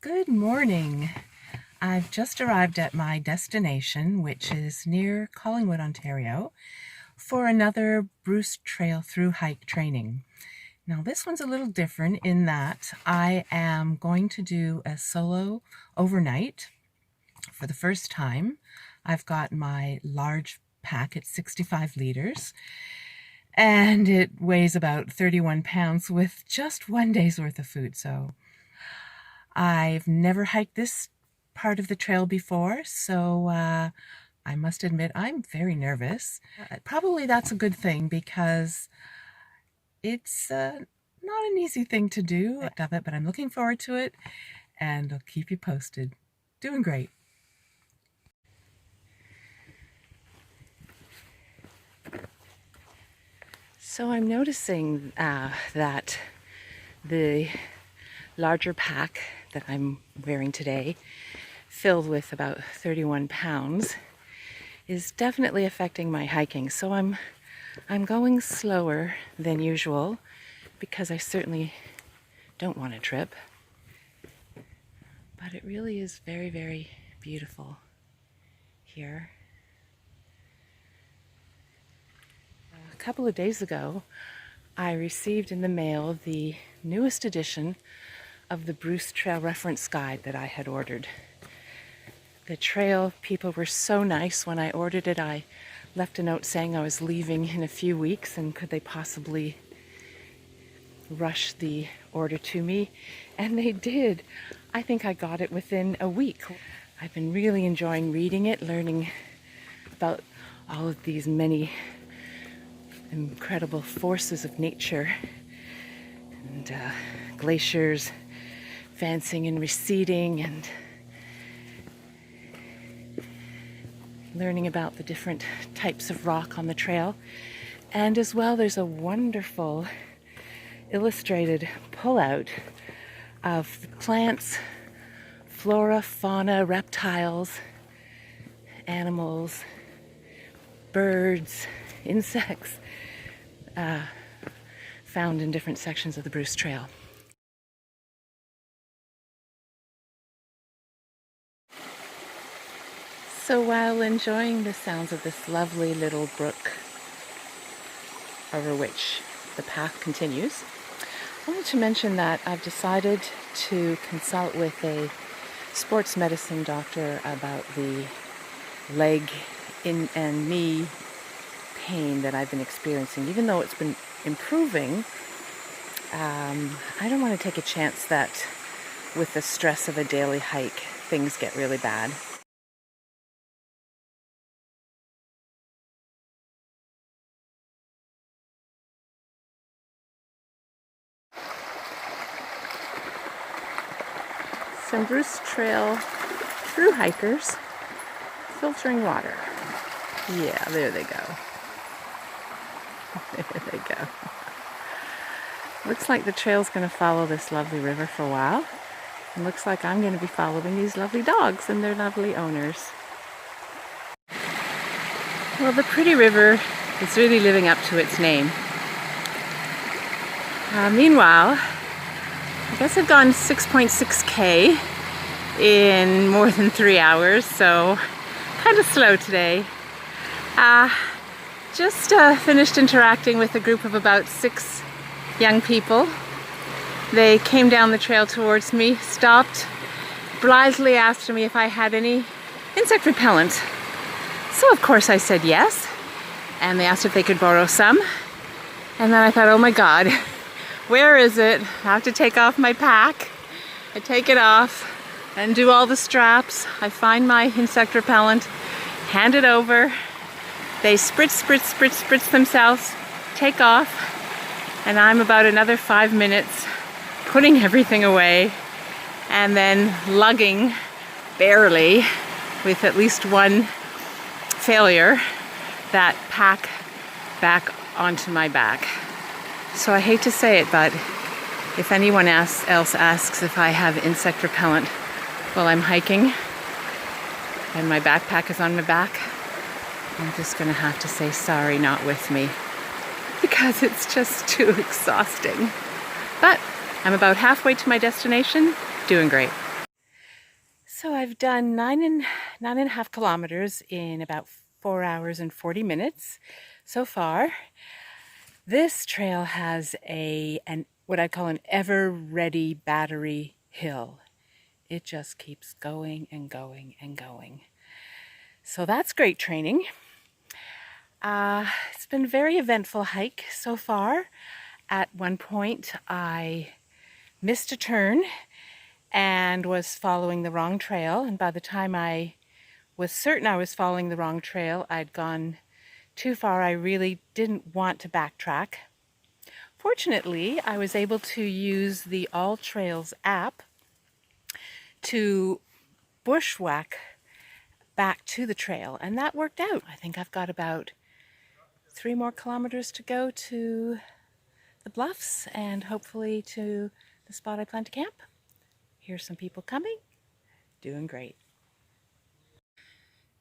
Good morning. I've just arrived at my destination, which is near Collingwood, Ontario, for another Bruce Trail through hike training. Now this one's a little different in that I am going to do a solo overnight for the first time. I've got my large pack at 65 liters and it weighs about 31 pounds with just one day's worth of food. So I've never hiked this part of the trail before, so I must admit I'm very nervous. Probably that's a good thing because it's not an easy thing to do, but I'm looking forward to it and I'll keep you posted. Doing great. So I'm noticing that the larger pack that I'm wearing today, filled with about 31 pounds, is definitely affecting my hiking. So I'm going slower than usual because I certainly don't want to trip. But it really is very, very beautiful here. A couple of days ago, I received in the mail the newest edition of the Bruce Trail reference guide that I had ordered. The trail people were so nice. When I ordered it, I left a note saying I was leaving in a few weeks and could they possibly rush the order to me, and they did. I think I got it within a week. I've been really enjoying reading it, learning about all of these many incredible forces of nature and glaciers advancing and receding, and learning about the different types of rock on the trail. And as well, there's a wonderful illustrated pullout of plants, flora, fauna, reptiles, animals, birds, insects found in different sections of the Bruce Trail. So while enjoying the sounds of this lovely little brook over which the path continues, I wanted to mention that I've decided to consult with a sports medicine doctor about the leg and knee pain that I've been experiencing. Even though it's been improving, I don't want to take a chance that with the stress of a daily hike, things get really bad. Some Bruce Trail through hikers filtering water. Yeah, there they go. There they go. Looks like the trail's going to follow this lovely river for a while. And looks like I'm going to be following these lovely dogs and their lovely owners. Well, the pretty river is really living up to its name. Meanwhile, I guess I've gone 6.6K in more than 3 hours, so kind of slow today. Just finished interacting with a group of about 6 young people. They came down the trail towards me, stopped, blithely asked me if I had any insect repellent. So of course I said yes, and they asked if they could borrow some. And then I thought, oh my God, where is it? I have to take off my pack. I take it off and do all the straps. I find my insect repellent, hand it over. They spritz themselves, take off, and I'm about another 5 minutes putting everything away and then lugging, barely, with at least one failure, that pack back onto my back. So I hate to say it, but if anyone else asks if I have insect repellent while I'm hiking and my backpack is on my back, I'm just gonna have to say sorry, not with me, because it's just too exhausting. But I'm about halfway to my destination, doing great. So I've done nine and a half kilometers in about 4 hours and 40 minutes so far. This trail has what I call an ever-ready battery hill. It just keeps going and going and going. So that's great training. It's been a very eventful hike so far. At one point, I missed a turn and was following the wrong trail. And by the time I was certain I was following the wrong trail, I'd gone too far. I really didn't want to backtrack. Fortunately, I was able to use the All Trails app to bushwhack back to the trail, and that worked out. I think I've got about 3 more kilometers to go to the bluffs and hopefully to the spot I plan to camp. Here's some people coming. Doing great.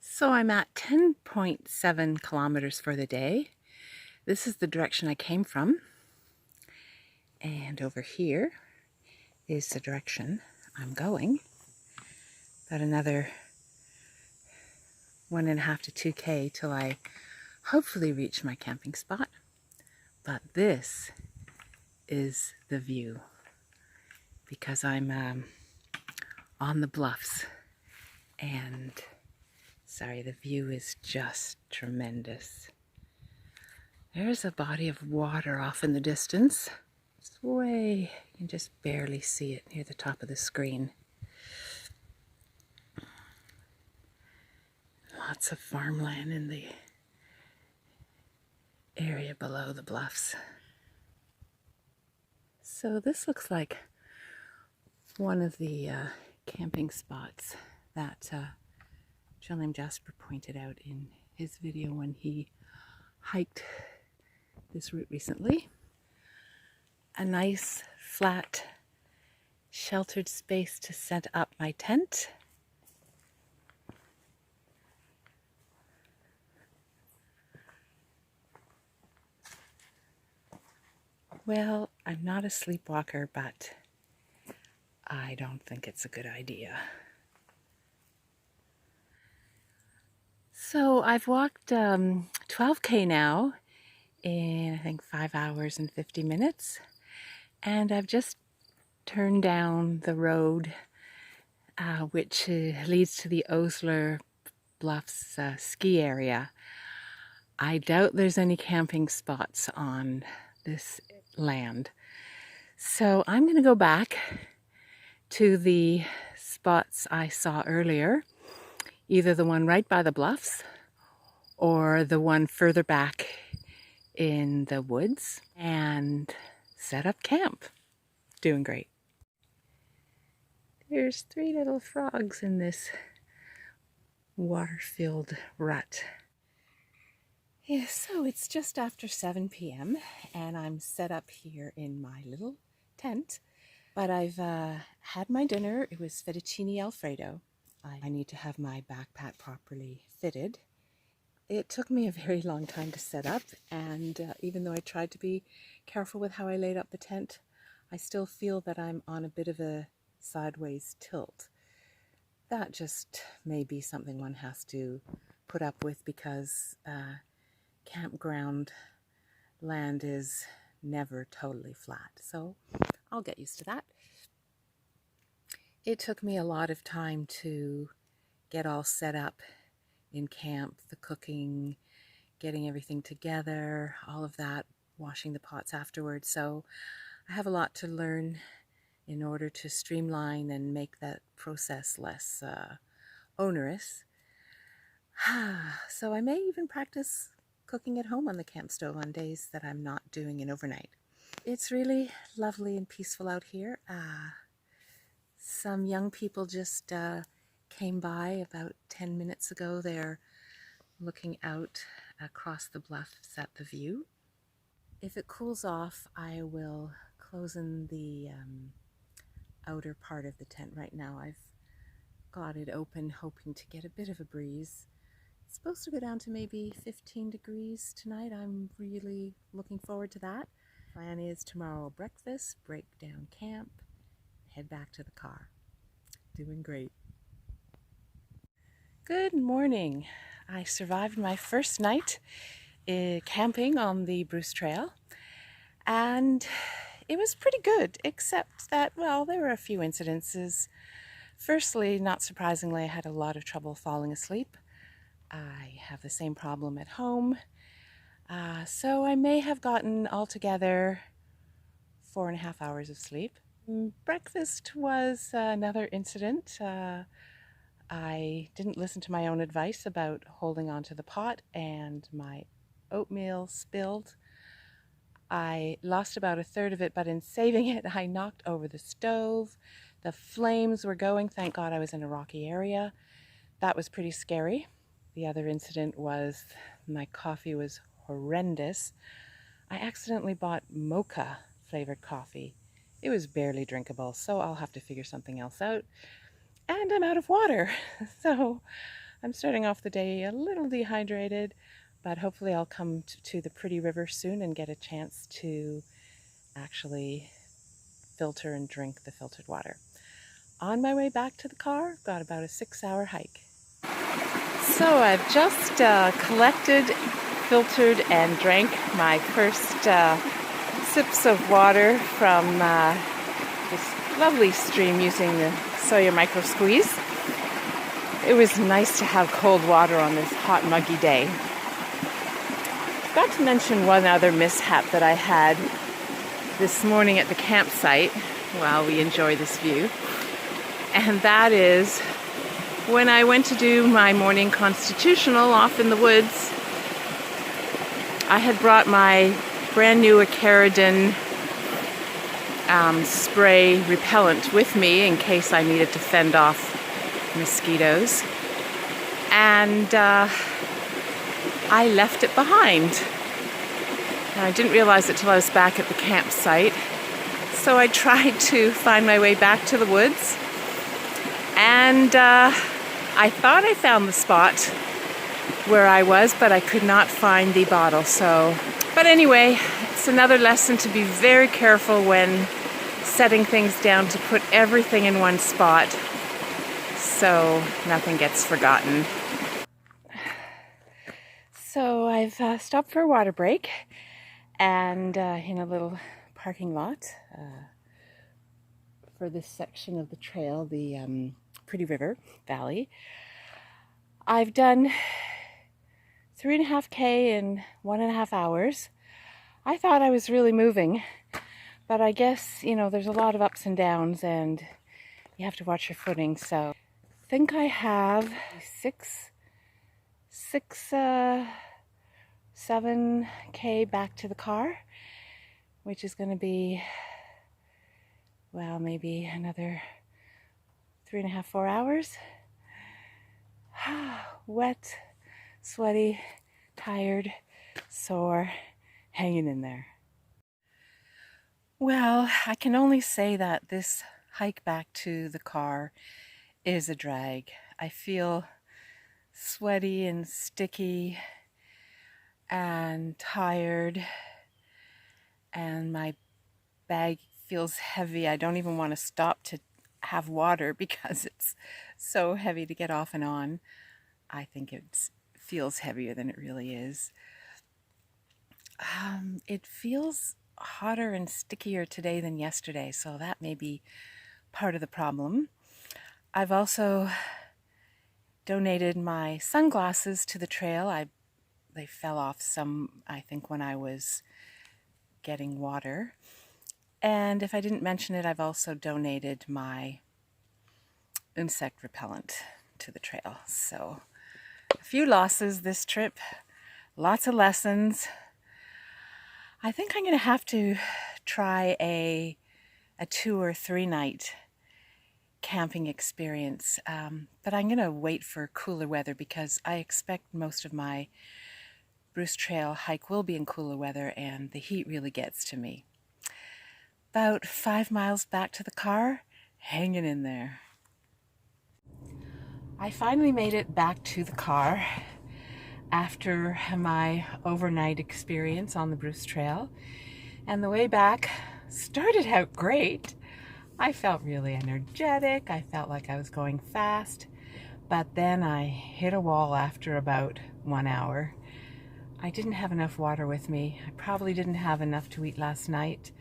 So I'm at 10.7 kilometers for the day. This is the direction I came from. And over here is the direction I'm going. About another 1.5 to 2K till I hopefully reach my camping spot. But this is the view because I'm on the bluffs, and sorry, the view is just tremendous. There's a body of water off in the distance. It's way, you can just barely see it near the top of the screen. Lots of farmland in the area below the bluffs. So this looks like one of the camping spots that Jill named Jasper pointed out in his video when he hiked this route recently. A nice, flat, sheltered space to set up my tent. Well, I'm not a sleepwalker, but I don't think it's a good idea. So I've walked 12K now in, I think, 5 hours and 50 minutes. And I've just turned down the road which leads to the Osler Bluffs ski area. I doubt there's any camping spots on this land. So I'm going to go back to the spots I saw earlier, either the one right by the bluffs or the one further back in the woods, and set up camp. Doing great. There's 3 little frogs in this water-filled rut. Yeah, so it's just after 7 p.m. and I'm set up here in my little tent, but I've had my dinner. It was fettuccine Alfredo. I need to have my backpack properly fitted. It took me a very long time to set up, and even though I tried to be careful with how I laid up the tent, I still feel that I'm on a bit of a sideways tilt. That just may be something one has to put up with because campground land is never totally flat. So I'll get used to that. It took me a lot of time to get all set up in camp, the cooking, getting everything together, all of that, washing the pots afterwards. So I have a lot to learn in order to streamline and make that process less onerous. So I may even practice cooking at home on the camp stove on days that I'm not doing an overnight. It's really lovely and peaceful out here. Some young people just came by about 10 minutes ago. They're looking out across the bluffs at the view. If it cools off, I will close in the outer part of the tent. Right now I've got it open, hoping to get a bit of a breeze. It's supposed to go down to maybe 15 degrees tonight. I'm really looking forward to that. Plan is tomorrow breakfast, break down camp, head back to the car. Doing great. Good morning. I survived my first night camping on the Bruce Trail, and it was pretty good, except that, well, there were a few incidences. Firstly, not surprisingly, I had a lot of trouble falling asleep. I have the same problem at home, so I may have gotten altogether 4.5 hours of sleep. Breakfast was another incident. I didn't listen to my own advice about holding onto the pot, and my oatmeal spilled. I lost about a third of it, but in saving it, I knocked over the stove. The flames were going. Thank God I was in a rocky area. That was pretty scary. The other incident was my coffee was horrendous. I accidentally bought mocha flavored coffee. It was barely drinkable, so I'll have to figure something else out. And I'm out of water, so I'm starting off the day a little dehydrated, but hopefully I'll come to the pretty river soon and get a chance to actually filter and drink the filtered water. On my way back to the car, got about a 6-hour hike. So I've just collected, filtered, and drank my first sips of water from this lovely stream using the Sawyer Micro Squeeze. It was nice to have cold water on this hot, muggy day. I forgot to mention one other mishap that I had this morning at the campsite while we enjoy this view. And that is when I went to do my morning constitutional off in the woods, I had brought my brand new Acaridin spray repellent with me in case I needed to fend off mosquitoes, and I left it behind. Now, I didn't realize it till I was back at the campsite, so I tried to find my way back to the woods, and I thought I found the spot where I was, but I could not find the bottle. But anyway, it's another lesson to be very careful when setting things down, to put everything in one spot so nothing gets forgotten. So I've stopped for a water break, and in a little parking lot for this section of the trail, the Pretty River Valley. I've done 3.5K in 1.5 hours. I thought I was really moving, but I guess, you know, there's a lot of ups and downs and you have to watch your footing. So I think I have 7K back to the car, which is going to be, well, maybe another 3.5, 4 hours. Wet, sweaty, tired, sore, hanging in there. Well, I can only say that this hike back to the car is a drag. I feel sweaty and sticky and tired, and my bag feels heavy. I don't even want to stop to have water because it's so heavy to get off and on. I think it feels heavier than it really is. It feels hotter and stickier today than yesterday, so that may be part of the problem. I've also donated my sunglasses to the trail. They fell off some, I think, when I was getting water. And if I didn't mention it, I've also donated my insect repellent to the trail. So a few losses this trip, lots of lessons. I think I'm going to have to try a 2 or 3 night camping experience, but I'm going to wait for cooler weather because I expect most of my Bruce Trail hike will be in cooler weather and the heat really gets to me. About 5 miles back to the car, hanging in there. I finally made it back to the car after my overnight experience on the Bruce Trail, and the way back started out great. I felt really energetic. I felt like I was going fast, but then I hit a wall after about 1 hour. I didn't have enough water with me. I probably didn't have enough to eat last night.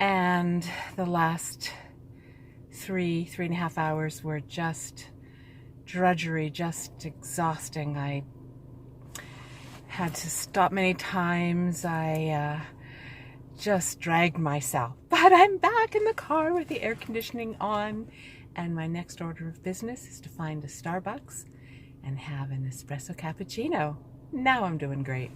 And the last 3.5 hours were just drudgery, just exhausting. I had to stop many times. I just dragged myself. But I'm back in the car with the air conditioning on, and my next order of business is to find a Starbucks and have an espresso cappuccino. Now I'm doing great.